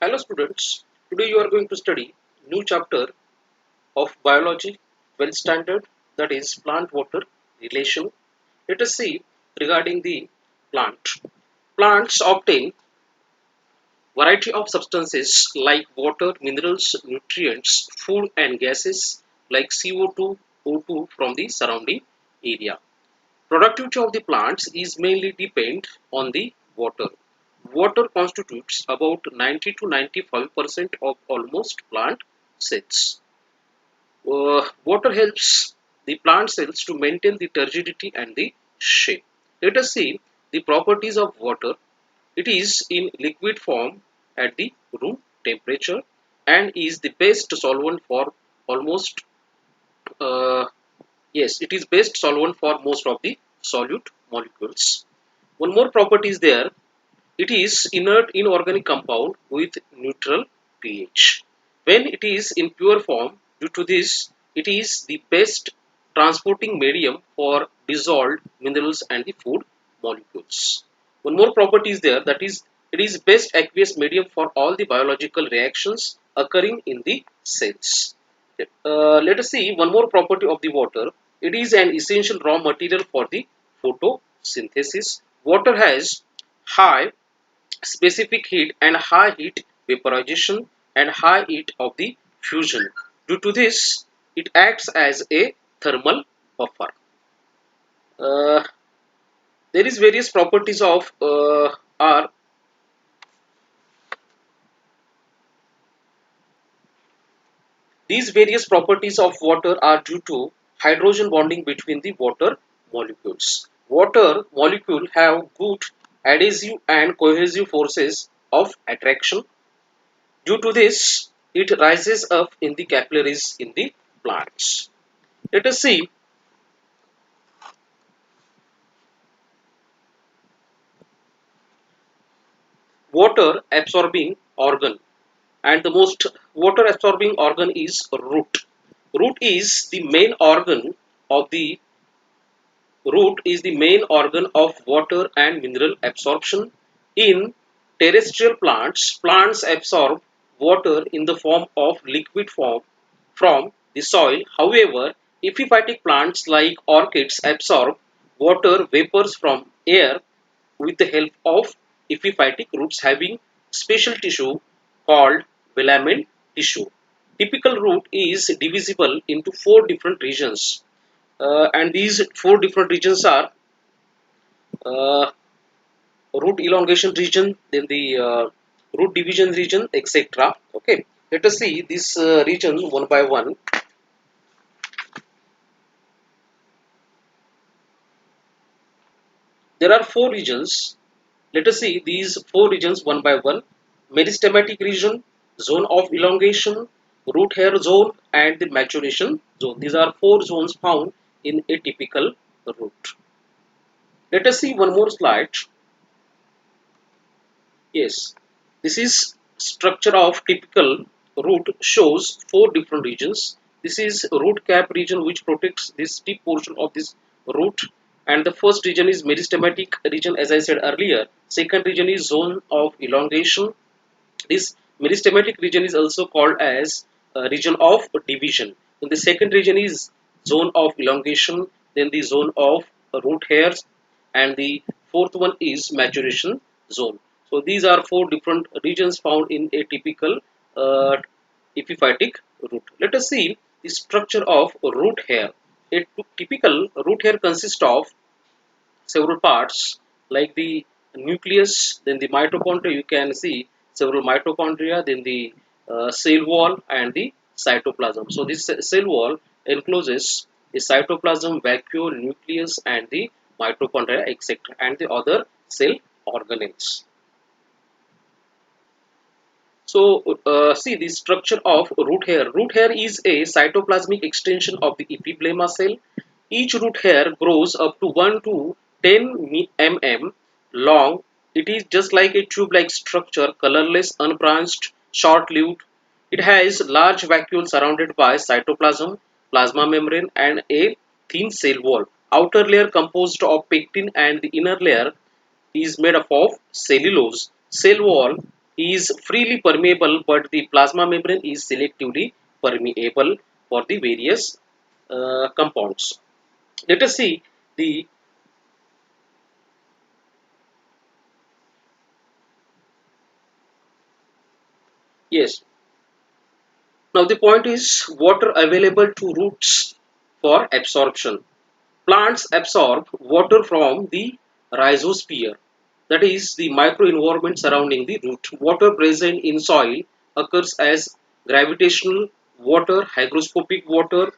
Hello students, today you are going to study new chapter of biology, 12th standard, that is plant water relation. Let us see regarding the plant. Plants obtain variety of substances like water, minerals, nutrients, food and gases like CO2, O2 from the surrounding area. Productivity of the plants is mainly depend on the water. Water constitutes about 90 to 95% of almost plant cells. Water helps the plant cells to maintain the turgidity and the shape. Let us see the properties of water. It is in liquid form at the room temperature and is the best solvent for almost uh, yes, it is best solvent for most of the solute molecules. One more property is there. It is inert inorganic compound with neutral pH. When it is in pure form, due to this, it is the best transporting medium for dissolved minerals and the food molecules. One more property is there, that is it is best aqueous medium for all the biological reactions occurring in the cells. Let us see one more property of the water. It is an essential raw material for the photosynthesis. Water has high specific heat and high heat vaporization and high heat of the fusion. Due to this, it acts as a thermal buffer. Uh, there is various properties of are these various properties of water are due to hydrogen bonding between the water molecules. Water molecule have good adhesive and cohesive forces of attraction. Due to this, it rises up in the capillaries in the plants. Let us see water absorbing organ, and the most water absorbing organ is root. Root is the main organ of the Root is the main organ of water and mineral absorption. In terrestrial plants, plants absorb water in the form of liquid form from the soil. However, epiphytic plants like orchids absorb water vapors from air with the help of epiphytic roots having special tissue called velamen tissue. Typical root is divisible into four different regions, and these four different regions are uh, root elongation region, then the root division region, etc. Okay, let us see this region one by one. There are four regions. Let us see these four regions one by one. Meristematic region, zone of elongation, root hair zone, and the maturation zone. These are four zones found in a typical root. Let us see one more slide. Yes, this is structure of typical root shows four different regions. This is root cap region which protects this deep portion of this root, and the first region is meristematic region as I said earlier. Second region is zone of elongation. This meristematic region is also called as region of division. And the second region is zone of elongation, then the zone of root hairs, and the fourth one is maturation zone. So these are four different regions found in a typical uh, epiphytic root. Let us see the structure of root hair. A typical root hair consists of several parts like the nucleus, then the mitochondria. You can see several mitochondria, then the cell wall and the cytoplasm. So this cell wall encloses the cytoplasm, vacuole, nucleus, and the mitochondria, etc., and the other cell organelles. So see the structure of root hair. Root hair is a cytoplasmic extension of the epiblema cell. Each root hair grows up to 1 to 10 mm long. It is just like a tube-like structure, colorless, unbranched, short-lived. It has large vacuole surrounded by cytoplasm, plasma membrane, and a thin cell wall. Outer layer composed of pectin and the inner layer is made up of cellulose. Cell wall is freely permeable, but the plasma membrane is selectively permeable for the various compounds. Let us see the yes. Now the point is water available to roots for absorption. Plants absorb water from the rhizosphere, that is the microenvironment surrounding the root. Water present in soil occurs as gravitational water, hygroscopic water,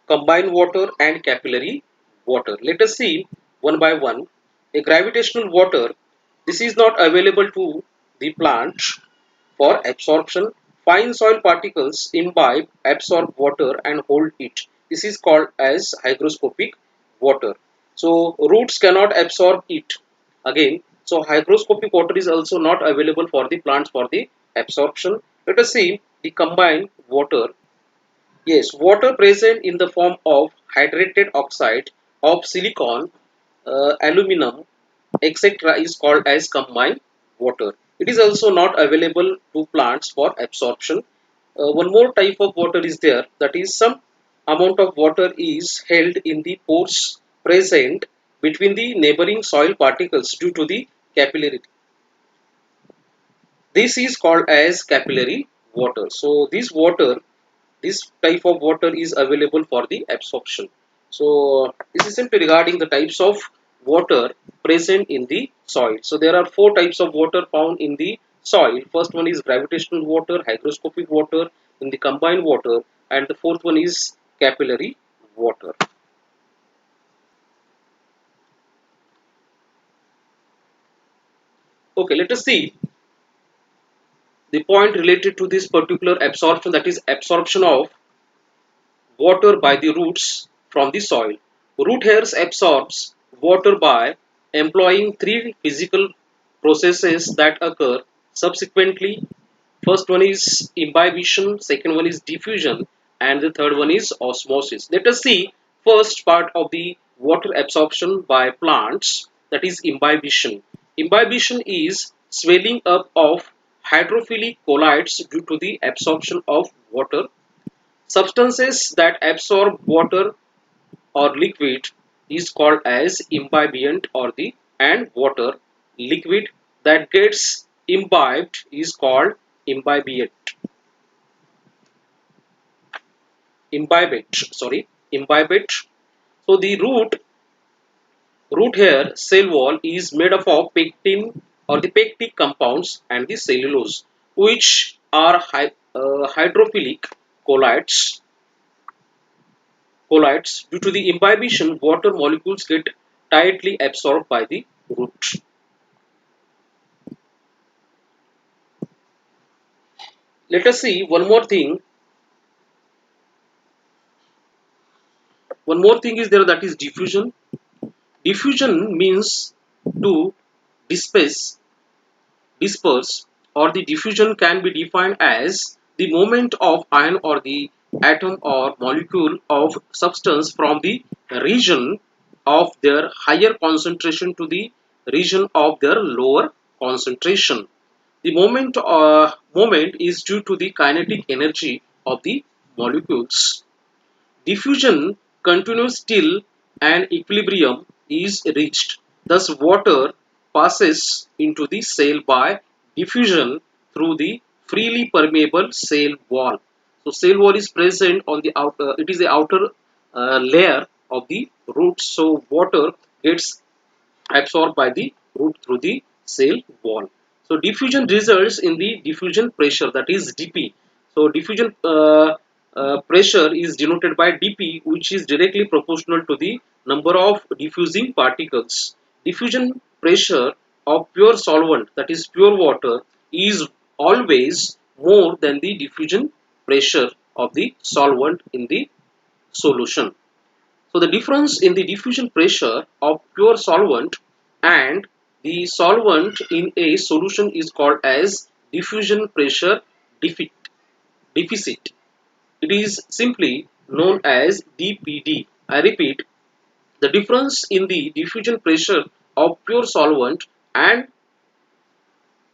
combined water, and capillary water. Let us see one by one. A gravitational water, this is not available to the plant for absorption. Fine soil particles imbibe, absorb water and hold it. This is called as hygroscopic water. So roots cannot absorb it. Again, so hygroscopic water is also not available for the plants for the absorption. Let us see the combined water. Yes, water present in the form of hydrated oxide of silicon, aluminum, etc. is called as combined water. It is also not available to plants for absorption. One more type of water is there, that is some amount of water is held in the pores present between the neighboring soil particles due to the capillarity. This is called as capillary water. So this type of water is available for the absorption. So this is simply regarding the types of water present in the soil. So there are four types of water found in the soil. First one is gravitational water, hygroscopic water, then the combined water, and the fourth one is capillary water. Okay, let us see the point related to this particular absorption, that is absorption of water by the roots from the soil. Root hairs absorbs water by employing three physical processes that occur subsequently. First one is imbibition, second one is diffusion, and the third one is osmosis. Let us see first part of the water absorption by plants, that is imbibition. Imbibition is swelling up of hydrophilic colloids due to the absorption of water. Substances that absorb water or liquid is called as imbibient, or the and water liquid that gets imbibed is called imbibient. Imbibate, sorry, imbibate. So the root hair cell wall is made up of pectin or the pectic compounds and the cellulose, which are hydrophilic colloids. Due to the imbibition, water molecules get tightly absorbed by the root. Let us see one more thing. One more thing is there, that is diffusion. Diffusion means to disperse, disperse, or the diffusion can be defined as the movement of ion or the atom or molecule of substance from the region of their higher concentration to the region of their lower concentration. The moment is due to the kinetic energy of the molecules. Diffusion continues till an equilibrium is reached. Thus, water passes into the cell by diffusion through the freely permeable cell wall. So, cell wall is present on the outer. It is the outer layer of the root. So, water gets absorbed by the root through the cell wall. So diffusion results in the diffusion pressure, that is dP. So diffusion pressure is denoted by dP, which is directly proportional to the number of diffusing particles. Diffusion pressure of pure solvent, that is pure water, is always more than the diffusion pressure of the solvent in the solution. So the difference in the diffusion pressure of pure solvent and the solvent in a solution is called as diffusion pressure deficit. deficit. It is simply known as DPD. I repeat, the difference in the diffusion pressure of pure solvent, and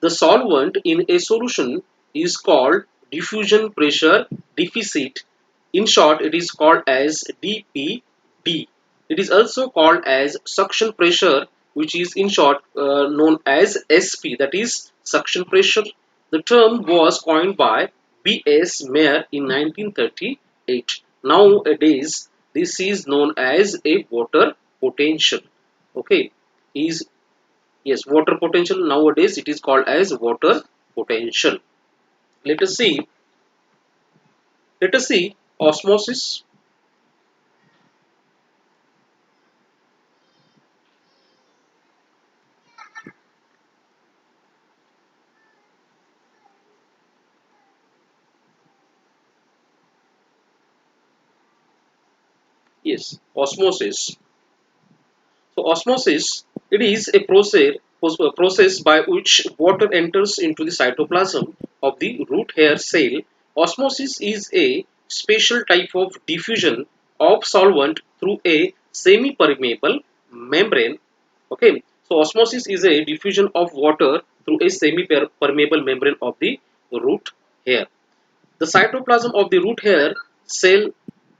the solvent in a solution is called diffusion pressure deficit. In short, it is called as DPD. It is also called as suction pressure, which is in short known as SP, that is suction pressure. The term was coined by B.S. Mayer in 1938. Nowadays, this is known as a water potential. Okay, is yes, water potential. Nowadays, it is called as water potential. Let us see. Let us see osmosis. Yes, osmosis. So osmosis, it is a process by which water enters into the cytoplasm of the root hair cell. Osmosis is a special type of diffusion of solvent through a semi-permeable membrane. Okay, so osmosis is a diffusion of water through a semi-permeable membrane of the root hair. The cytoplasm of the root hair cell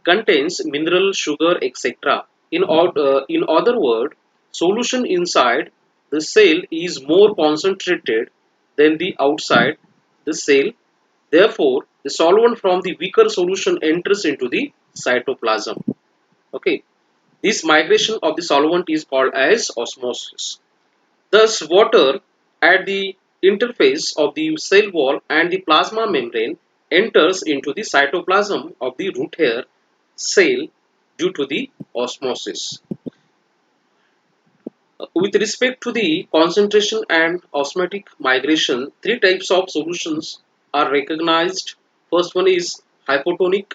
contains mineral, sugar, etc. In other words, solution inside the cell is more concentrated than the outside the cell. Therefore, the solvent from the weaker solution enters into the cytoplasm. Okay, this migration of the solvent is called as osmosis. Thus, water at the interface of the cell wall and the plasma membrane enters into the cytoplasm of the root hair cell due to the osmosis. With respect to the concentration and osmotic migration, three types of solutions are recognized. First one is hypotonic,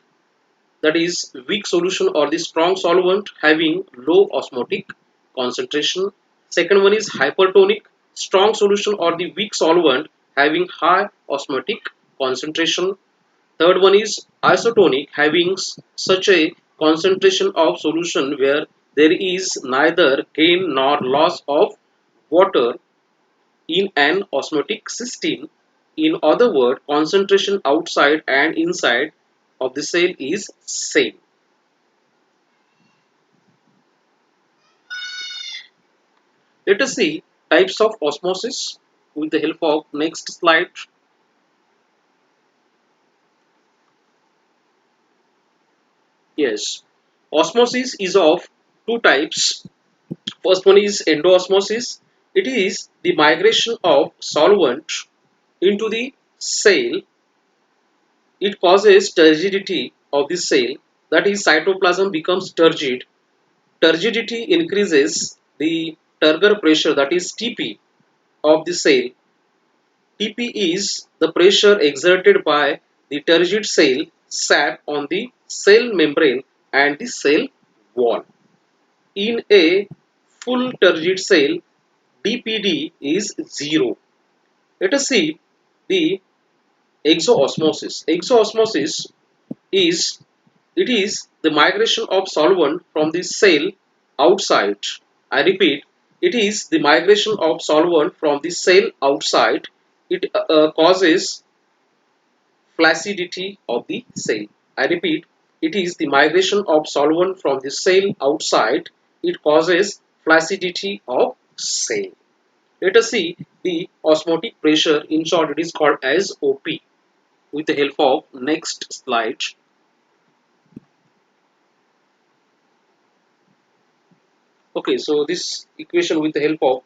that is weak solution or the strong solvent having low osmotic concentration. Second one is hypertonic, strong solution or the weak solvent having high osmotic concentration. Third one is isotonic, having such a concentration of solution where there is neither gain nor loss of water in an osmotic system. In other words, concentration outside and inside of the cell is same. Let us see types of osmosis with the help of next slide. Yes, osmosis is of two types. First one is endoosmosis. It is the migration of solvent into the cell. It causes turgidity of the cell, that is cytoplasm becomes turgid. Turgidity increases the turgor pressure, that is TP, of the cell. TP is the pressure exerted by the turgid cell sap on the cell membrane and the cell wall. In a full turgid cell, DPD is 0. Let us see the exoosmosis. Exoosmosis is it is the migration of solvent from the cell outside. I repeat, it is the migration of solvent from the cell outside. It causes flaccidity of the cell. I repeat, it is the migration of solvent from the cell outside. It causes flaccidity of cell. Let us see the osmotic pressure. In short, it is called as OP. With the help of next slide. Okay, so this equation with the help of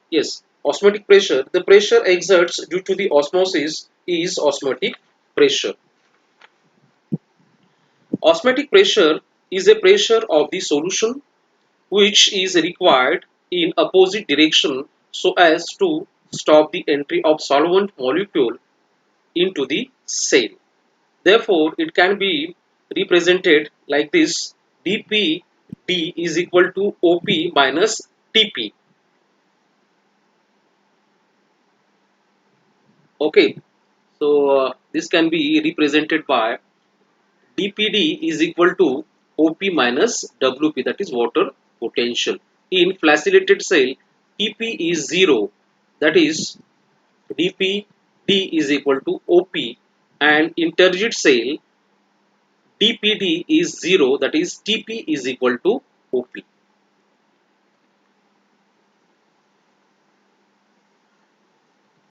yes, osmotic pressure. The pressure exerts due to the osmosis is osmotic pressure. Osmotic pressure is a pressure of the solution which is required in opposite direction so as to stop the entry of solvent molecule into the cell. Therefore, it can be represented like this: dPd is equal to OP minus TP. Okay, so this can be represented by dPd is equal to OP minus WP, that is water potential. In flagellated cell, TP is 0, that is DPD is equal to OP, and in turgid cell DPD is 0, that is TP is equal to OP.